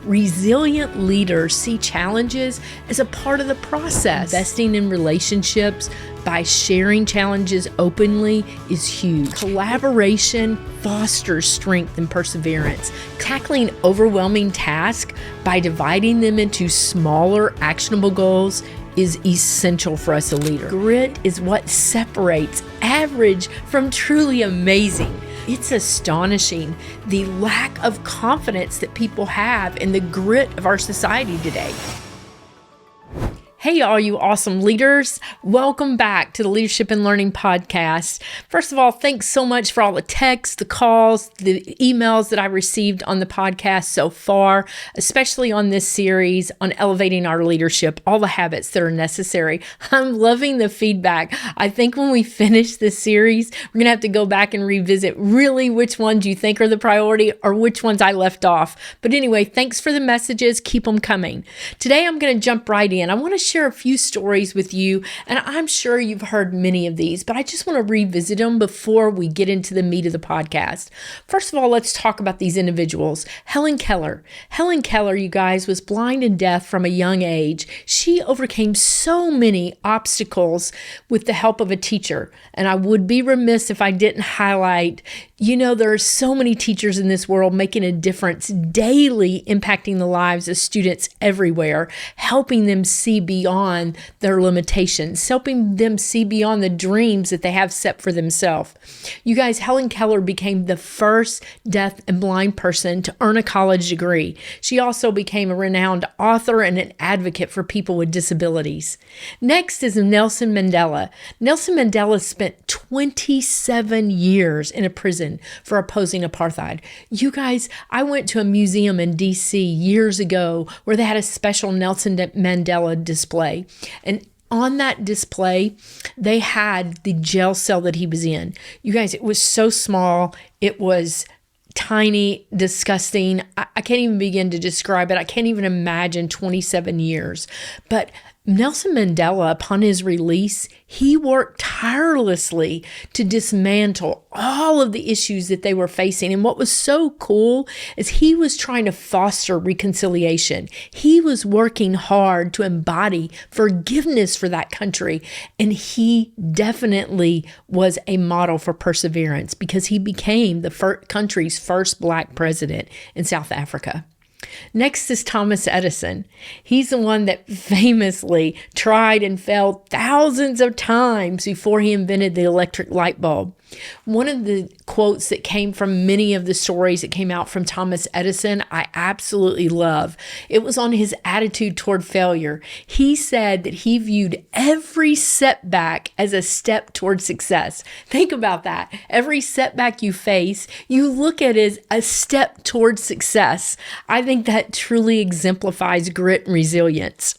Resilient leaders see challenges as a part of the process. Investing in relationships by sharing challenges openly is huge. Collaboration fosters strength and perseverance. Tackling overwhelming tasks by dividing them into smaller, actionable goals is essential for us as a leader. Grit is what separates average from truly amazing. It's astonishing the lack of confidence that people have in the grit of our society today. Hey, all you awesome leaders. Welcome back to the Leadership and Learning Podcast. First of all, thanks so much for all the texts, the calls, the emails that I received on the podcast so far, especially on this series on elevating our leadership, all the habits that are necessary. I'm loving the feedback. I think when we finish this series, we're going to have to go back and revisit really which ones you think are the priority or which ones I left off. But anyway, thanks for the messages. Keep them coming. Today, I'm going to jump right in. I want to share a few stories with you, and I'm sure you've heard many of these, but I just want to revisit them before we get into the meat of the podcast. First of all, let's talk about these individuals. Helen Keller. Helen Keller, you guys, was blind and deaf from a young age. She overcame so many obstacles with the help of a teacher, and I would be remiss if I didn't highlight, there are so many teachers in this world making a difference daily, impacting the lives of students everywhere, helping them see beyond their limitations, helping them see beyond the dreams that they have set for themselves. You guys, Helen Keller became the first deaf and blind person to earn a college degree. She also became a renowned author and an advocate for people with disabilities. Next is Nelson Mandela. Nelson Mandela spent 27 years in a prison for opposing apartheid. You guys, I went to a museum in DC years ago where they had a special Nelson Mandela display. And on that display, they had the jail cell that he was in. You guys, it was so small. It was tiny, disgusting. I can't even begin to describe it. I can't even imagine 27 years. But Nelson Mandela, upon his release, he worked tirelessly to dismantle all of the issues that they were facing. And what was so cool is he was trying to foster reconciliation. He was working hard to embody forgiveness for that country. And he definitely was a model for perseverance because he became the country's first Black president in South Africa. Next is Thomas Edison. He's the one that famously tried and failed thousands of times before he invented the electric light bulb. One of the quotes that came from many of the stories that came out from Thomas Edison, I absolutely love. It was on his attitude toward failure. He said that he viewed every setback as a step toward success. Think about that. Every setback you face, you look at it as a step toward success. I think that truly exemplifies grit and resilience.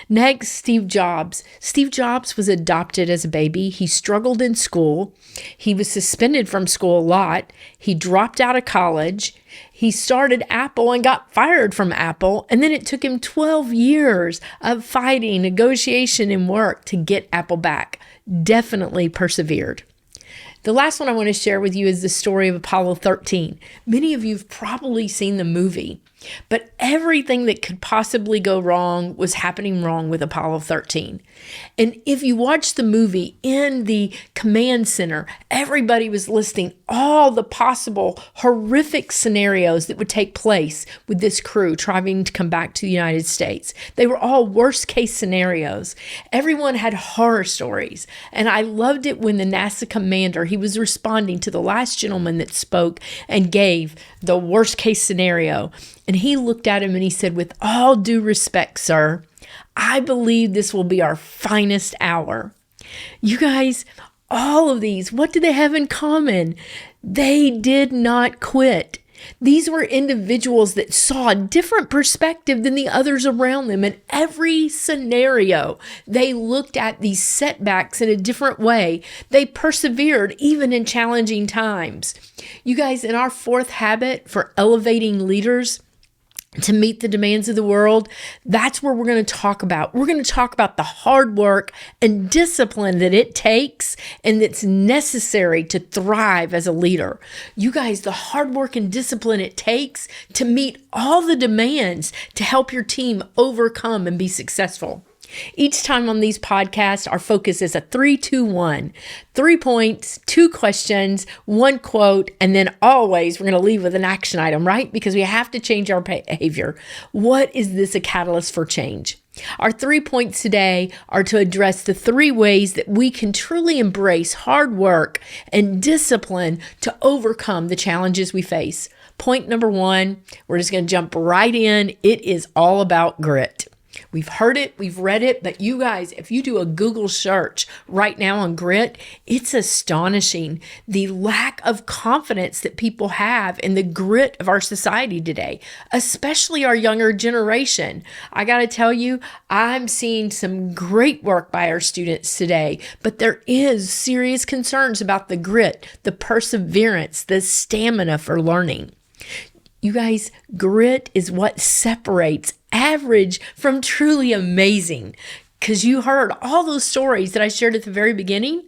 Next, Steve Jobs. Steve Jobs was adopted as a baby. He struggled in school. He was suspended from school a lot. He dropped out of college. He started Apple and got fired from Apple. And then it took him 12 years of fighting, negotiation, and work to get Apple back. Definitely persevered. The last one I want to share with you is the story of Apollo 13. Many of you have probably seen the movie, but everything that could possibly go wrong was happening wrong with Apollo 13. And if you watch the movie in the command center, everybody was listing all the possible horrific scenarios that would take place with this crew trying to come back to the United States. They were all worst case scenarios. Everyone had horror stories. And I loved it when the NASA commander, he was responding to the last gentleman that spoke and gave the worst case scenario. And he looked at him and he said, "With all due respect, sir, I believe this will be our finest hour." You guys, all of these, what do they have in common? They did not quit. These were individuals that saw a different perspective than the others around them. In every scenario, they looked at these setbacks in a different way. They persevered even in challenging times. You guys, in our fourth habit for elevating leaders, to meet the demands of the world, that's where we're going to talk about. We're going to talk about the hard work and discipline that it takes and that's necessary to thrive as a leader. You guys, the hard work and discipline it takes to meet all the demands to help your team overcome and be successful. Each time on these podcasts, our focus is a 3-2-1. 3 points, 2 questions, 1 quote, and then always we're going to leave with an action item, right? Because we have to change our behavior. What is this a catalyst for change? Our 3 points today are to address the 3 ways that we can truly embrace hard work and discipline to overcome the challenges we face. Point number 1, we're just going to jump right in. It is all about grit. We've heard it, we've read it, but you guys, if you do a Google search right now on grit, it's astonishing the lack of confidence that people have in the grit of our society today, especially our younger generation. I got to tell you, I'm seeing some great work by our students today, but there is serious concerns about the grit, the perseverance, the stamina for learning. You guys, grit is what separates average from truly amazing. Because you heard all those stories that I shared at the very beginning.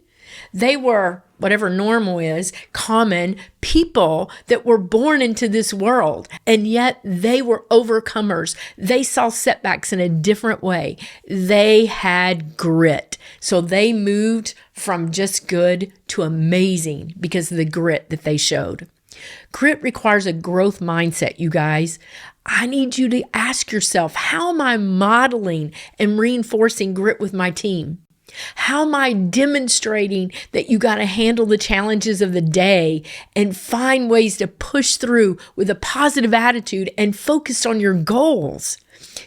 They were, whatever normal is, common people that were born into this world. And yet they were overcomers. They saw setbacks in a different way. They had grit. So they moved from just good to amazing because of the grit that they showed. Grit requires a growth mindset, you guys. I need you to ask yourself, how am I modeling and reinforcing grit with my team? How am I demonstrating that you got to handle the challenges of the day and find ways to push through with a positive attitude and focus on your goals?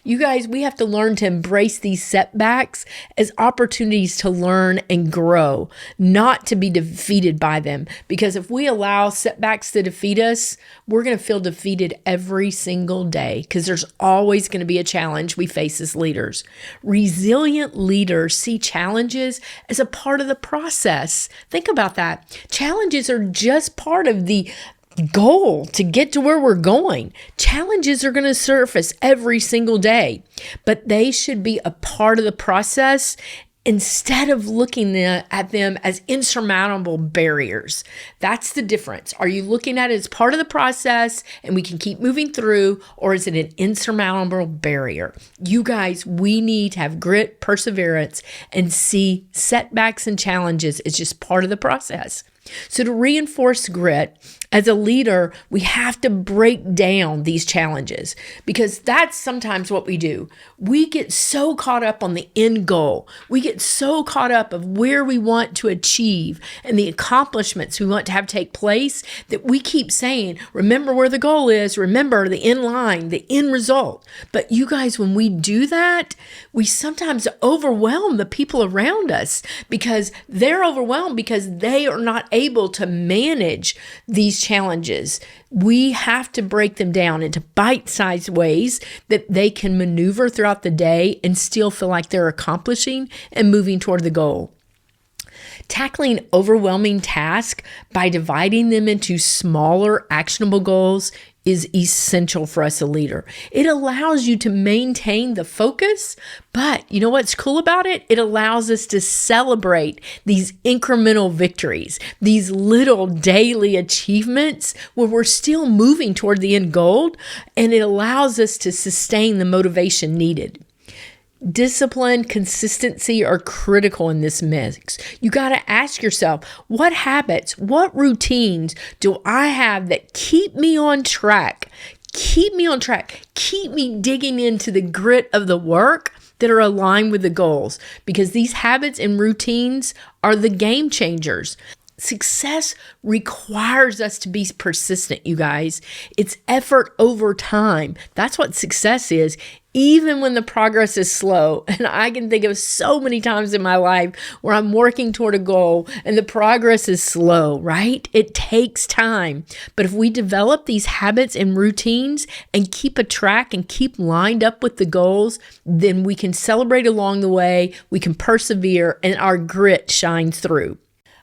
You guys, we have to learn to embrace these setbacks as opportunities to learn and grow, not to be defeated by them. Because if we allow setbacks to defeat us, we're going to feel defeated every single day because there's always going to be a challenge we face as leaders. Resilient leaders see challenges as a part of the process. Think about that. Challenges are just part of the goal to get to where we're going. Challenges are going to surface every single day, but they should be a part of the process instead of looking at them as insurmountable barriers. That's the difference. Are you looking at it as part of the process and we can keep moving through, or is it an insurmountable barrier? You guys, we need to have grit, perseverance, and see setbacks and challenges as just part of the process. So to reinforce grit, as a leader, we have to break down these challenges because that's sometimes what we do. We get so caught up on the end goal. We get so caught up of where we want to achieve and the accomplishments we want to have take place that we keep saying, remember where the goal is, remember the end line, the end result. But you guys, when we do that, we sometimes overwhelm the people around us because they're overwhelmed because they are not able to manage these challenges. We have to break them down into bite-sized ways that they can maneuver throughout the day and still feel like they're accomplishing and moving toward the goal. Tackling overwhelming tasks by dividing them into smaller, actionable goals is essential for us as a leader. It allows you to maintain the focus, but you know what's cool about it? It allows us to celebrate these incremental victories, these little daily achievements where we're still moving toward the end goal, and it allows us to sustain the motivation needed. Discipline, consistency are critical in this mix. You got to ask yourself, what habits, what routines do I have that keep me on track? Keep me digging into the grit of the work that are aligned with the goals, because these habits and routines are the game changers. Success requires us to be persistent, you guys. It's effort over time. That's what success is, even when the progress is slow. And I can think of so many times in my life where I'm working toward a goal and the progress is slow, right? It takes time. But if we develop these habits and routines and keep a track and keep lined up with the goals, then we can celebrate along the way, we can persevere, and our grit shines through.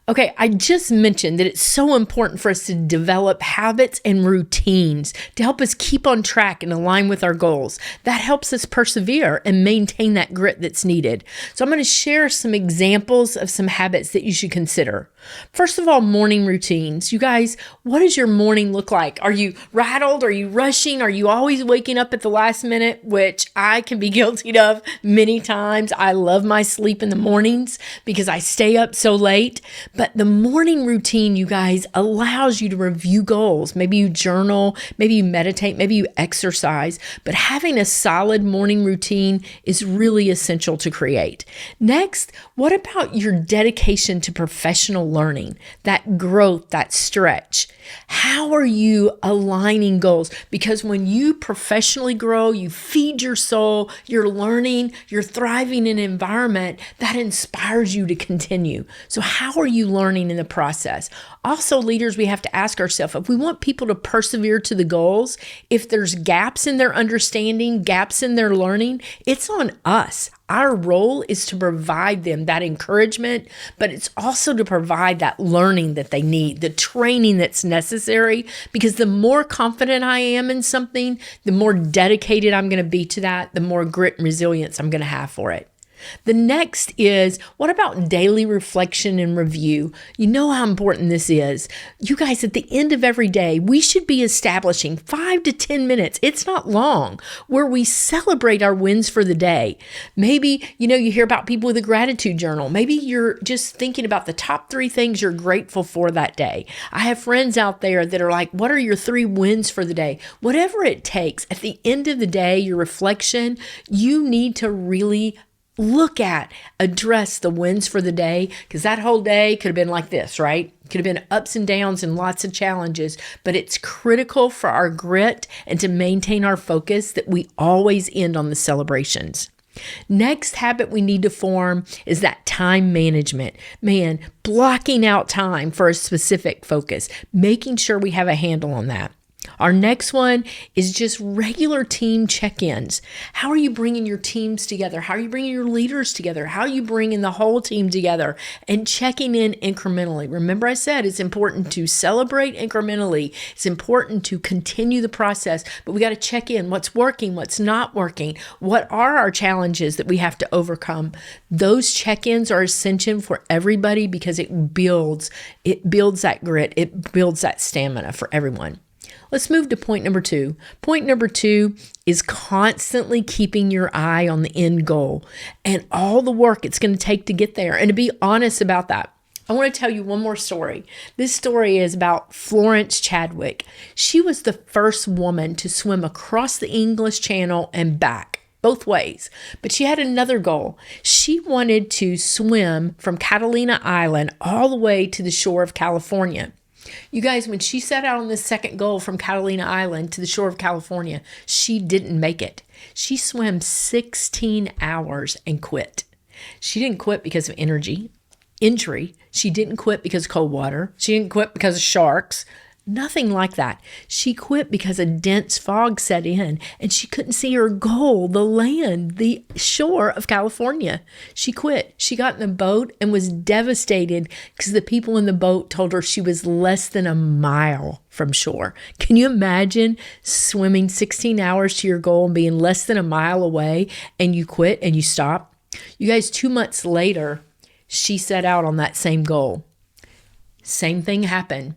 Okay, I just mentioned that it's so important for us to develop habits and routines to help us keep on track and align with our goals. That helps us persevere and maintain that grit that's needed. So I'm going to share some examples of some habits that you should consider. First of all, morning routines. You guys, what does your morning look like? Are you rattled? Are you rushing? Are you always waking up at the last minute, which I can be guilty of many times? I love my sleep in the mornings because I stay up so late. But the morning routine, you guys, allows you to review goals. Maybe you journal, maybe you meditate, maybe you exercise. But having a solid morning routine is really essential to create. Next, what about your dedication to professional learning, that growth, that stretch? How are you aligning goals? Because when you professionally grow, you feed your soul, you're learning, you're thriving in an environment that inspires you to continue. So how are you learning in the process? Also, leaders, we have to ask ourselves, if we want people to persevere to the goals, if there's gaps in their understanding, gaps in their learning, it's on us. Our role is to provide them that encouragement, but it's also to provide that learning that they need, the training that's necessary, because the more confident I am in something, the more dedicated I'm going to be to that, the more grit and resilience I'm going to have for it. The next is, what about daily reflection and review? You know how important this is. You guys, at the end of every day, we should be establishing 5 to 10 minutes. It's not long, where we celebrate our wins for the day. Maybe, you hear about people with a gratitude journal. Maybe you're just thinking about the top 3 things you're grateful for that day. I have friends out there that are like, what are your 3 wins for the day? Whatever it takes, at the end of the day, your reflection, you need to really address the wins for the day, because that whole day could have been like this, right? Could have been ups and downs and lots of challenges, but it's critical for our grit and to maintain our focus that we always end on the celebrations. Next habit we need to form is that time management. Blocking out time for a specific focus, making sure we have a handle on that. Our next one is just regular team check-ins. How are you bringing your teams together? How are you bringing your leaders together? How are you bringing the whole team together and checking in incrementally? Remember, I said it's important to celebrate incrementally. It's important to continue the process, but we got to check in. What's working? What's not working? What are our challenges that we have to overcome? Those check-ins are essential for everybody because it builds that grit. It builds that stamina for everyone. Let's move to point number 2. Point number 2 is constantly keeping your eye on the end goal and all the work it's going to take to get there, and to be honest about that. I want to tell you one more story. This story is about Florence Chadwick. She was the first woman to swim across the English Channel and back, both ways. But she had another goal. She wanted to swim from Catalina Island all the way to the shore of California. You guys, when she set out on this second goal from Catalina Island to the shore of California, she didn't make it. She swam 16 hours and quit. She didn't quit because of injury. She didn't quit because of cold water. She didn't quit because of sharks. Nothing like that. She quit because a dense fog set in and she couldn't see her goal, the land, the shore of California. She quit. She got in the boat and was devastated because the people in the boat told her she was less than a mile from shore. Can you imagine swimming 16 hours to your goal and being less than a mile away, and you quit and you stop? You guys, 2 months later, she set out on that same goal. Same thing happened.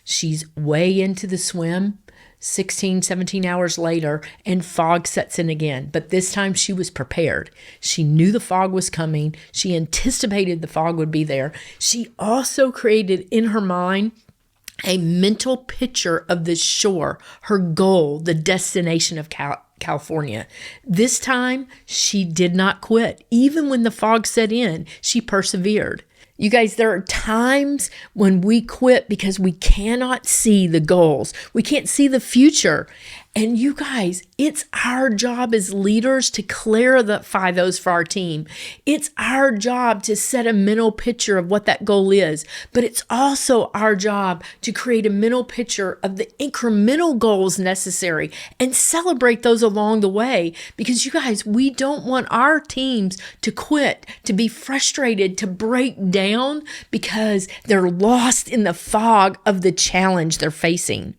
She's way into the swim, 16, 17 hours later, and fog sets in again. But this time she was prepared. She knew the fog was coming. She anticipated the fog would be there. She also created in her mind a mental picture of the shore, her goal, the destination of California. This time, she did not quit. Even when the fog set in, she persevered. You guys, there are times when we quit because we cannot see the goals. We can't see the future. And you guys, it's our job as leaders to clarify those for our team. It's our job to set a mental picture of what that goal is, but it's also our job to create a mental picture of the incremental goals necessary and celebrate those along the way. Because you guys, we don't want our teams to quit, to be frustrated, to break down because they're lost in the fog of the challenge they're facing.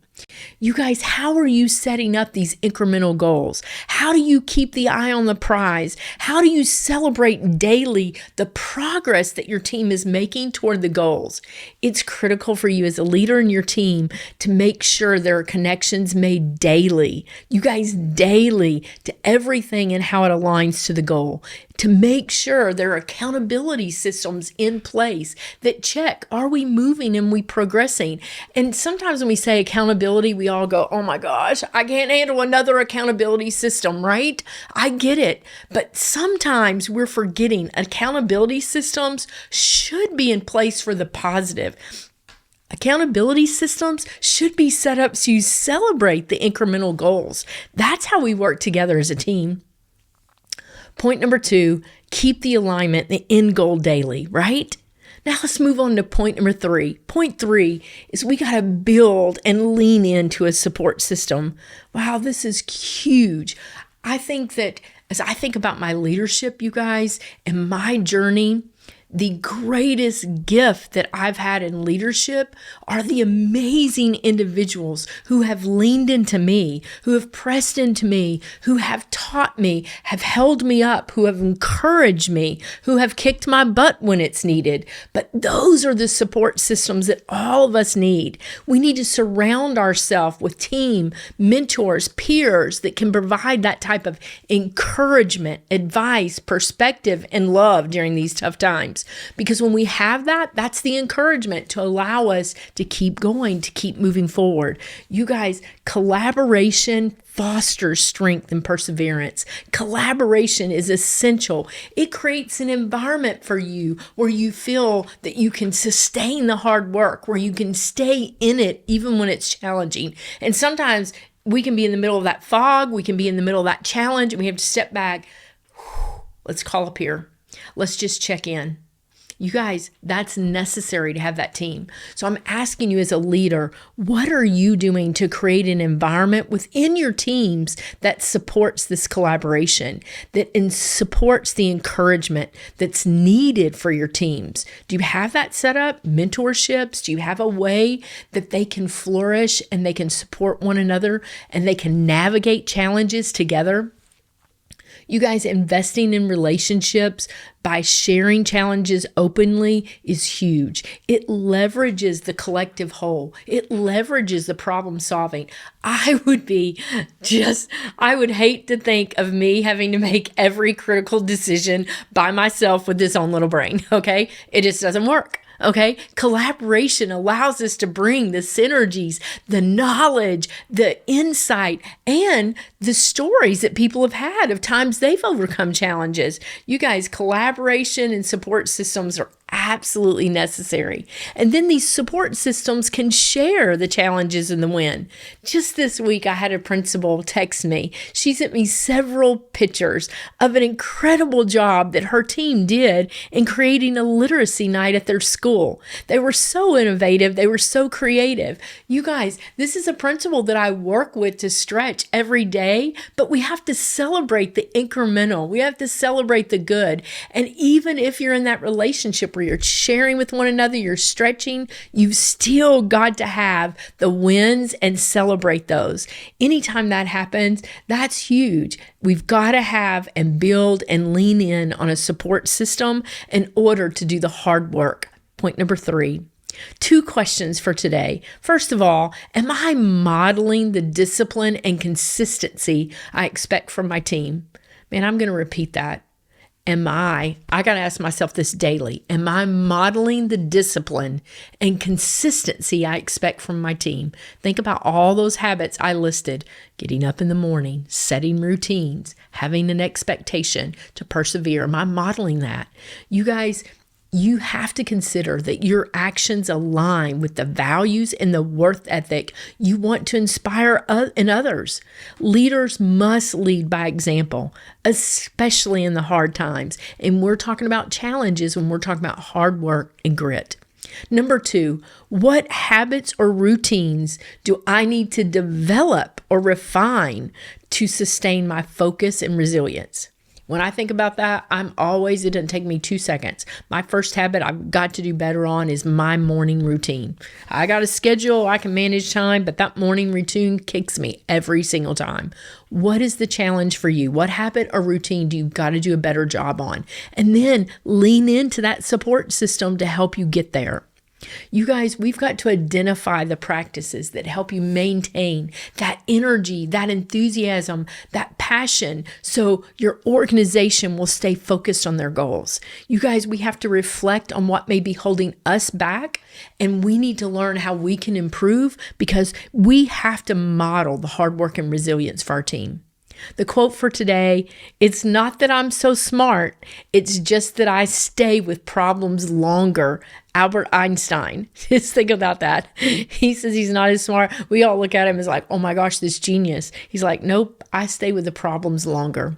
You guys, how are you setting up these incremental goals? How do you keep the eye on the prize? How do you celebrate daily the progress that your team is making toward the goals? It's critical for you as a leader in your team to make sure there are connections made daily. You guys, daily to everything and how it aligns to the goal. To make sure there are accountability systems in place that check, are we moving and we progressing? And sometimes when we say accountability, we all go, oh my gosh, I can't handle another accountability system, right? I get it. But sometimes we're forgetting accountability systems should be in place for the positive. Accountability systems should be set up so you celebrate the incremental goals. That's how we work together as a team. Point number 2, keep the alignment, the end goal daily, right? Now let's move on to point number 3. Point 3 is we got to build and lean into a support system. Wow, this is huge. I think that as I think about my leadership, you guys, and my journey, the greatest gift that I've had in leadership are the amazing individuals who have leaned into me, who have pressed into me, who have taught me, have held me up, who have encouraged me, who have kicked my butt when it's needed. But those are the support systems that all of us need. We need to surround ourselves with team, mentors, peers that can provide that type of encouragement, advice, perspective, and love during these tough times. Because when we have that, that's the encouragement to allow us to keep going, to keep moving forward. You guys, collaboration fosters strength and perseverance. Collaboration is essential. It creates an environment for you where you feel that you can sustain the hard work, where you can stay in it even when it's challenging. And sometimes we can be in the middle of that fog, we can be in the middle of that challenge, and we have to step back. Let's call up here. Let's just check in. You guys, that's necessary to have that team. So I'm asking you as a leader, what are you doing to create an environment within your teams that supports this collaboration, that supports the encouragement that's needed for your teams? Do you have that set up? Mentorships? Do you have a way that they can flourish and they can support one another and they can navigate challenges together? You guys, investing in relationships by sharing challenges openly is huge. It leverages the collective whole. It leverages the problem solving. I would hate to think of me having to make every critical decision by myself with this own little brain, okay? It just doesn't work. Okay, collaboration allows us to bring the synergies, the knowledge, the insight, and the stories that people have had of times they've overcome challenges. You guys, collaboration and support systems are absolutely necessary. And then these support systems can share the challenges and the win. Just this week, I had a principal text me. She sent me several pictures of an incredible job that her team did in creating a literacy night at their school. They were so innovative. They were so creative. You guys, this is a principle that I work with to stretch every day, but we have to celebrate the incremental. We have to celebrate the good. And even if you're in that relationship where you're sharing with one another, you're stretching, you've still got to have the wins and celebrate those. Anytime that happens, that's huge. We've got to have and build and lean in on a support system in order to do the hard work. Point number 3. 2 questions for today. First of all, am I modeling the discipline and consistency I expect from my team? Man, I'm going to repeat that. I got to ask myself this daily. Am I modeling the discipline and consistency I expect from my team? Think about all those habits I listed: getting up in the morning, setting routines, having an expectation to persevere. Am I modeling that? You guys, you have to consider that your actions align with the values and the worth ethic you want to inspire in others. Leaders must lead by example, especially in the hard times. And we're talking about challenges when we're talking about hard work and grit. Number 2, what habits or routines do I need to develop or refine to sustain my focus and resilience? When I think about that, it doesn't take me 2 seconds. My first habit I've got to do better on is my morning routine. I got a schedule, I can manage time, but that morning routine kicks me every single time. What is the challenge for you? What habit or routine do you got to do a better job on? And then lean into that support system to help you get there. You guys, we've got to identify the practices that help you maintain that energy, that enthusiasm, that passion, so your organization will stay focused on their goals. You guys, we have to reflect on what may be holding us back, and we need to learn how we can improve because we have to model the hard work and resilience for our team. The quote for today, it's not that I'm so smart, it's just that I stay with problems longer. Albert Einstein. Just think about that. He says he's not as smart. We all look at him as like, oh my gosh, this genius. He's like, nope, I stay with the problems longer.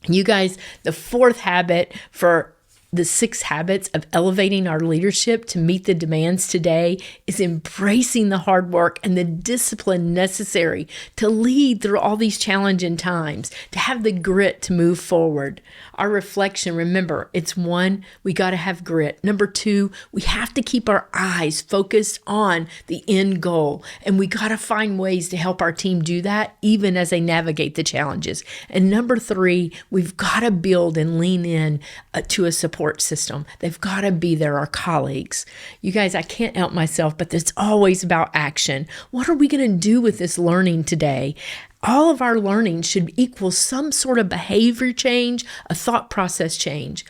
You guys, the 4th habit for the 6 habits of elevating our leadership to meet the demands today is embracing the hard work and the discipline necessary to lead through all these challenging times, to have the grit to move forward. Our reflection, remember, it's 1, we got to have grit. Number 2, we have to keep our eyes focused on the end goal. And we got to find ways to help our team do that, even as they navigate the challenges. And number 3, we've got to build and lean in to a support system. They've got to be there, our colleagues. You guys, I can't help myself, but it's always about action. What are we going to do with this learning today? All of our learning should equal some sort of behavior change, a thought process change.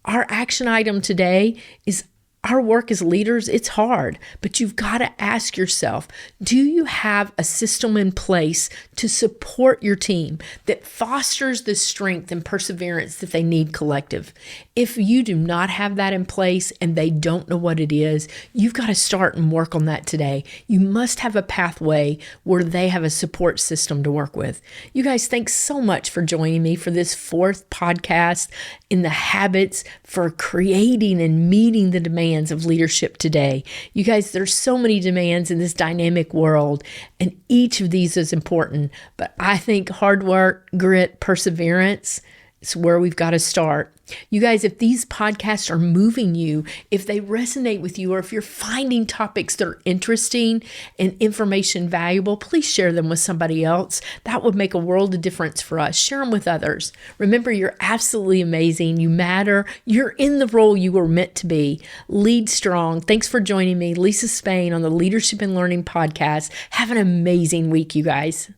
Our action item today is our work as leaders. It's hard, but you've got to ask yourself, do you have a system in place to support your team that fosters the strength and perseverance that they need collective? If you do not have that in place and they don't know what it is, you've got to start and work on that today. You must have a pathway where they have a support system to work with. You guys, thanks so much for joining me for this 4th podcast in the habits for creating and meeting the demands of leadership today. You guys, there's so many demands in this dynamic world, and each of these is important. But I think hard work, grit, perseverance is where we've got to start. You guys, if these podcasts are moving you, if they resonate with you, or if you're finding topics that are interesting and information valuable, please share them with somebody else. That would make a world of difference for us. Share them with others. Remember, you're absolutely amazing. You matter. You're in the role you were meant to be. Lead strong. Thanks for joining me, Lisa Spain, on the Leadership and Learning Podcast. Have an amazing week, you guys.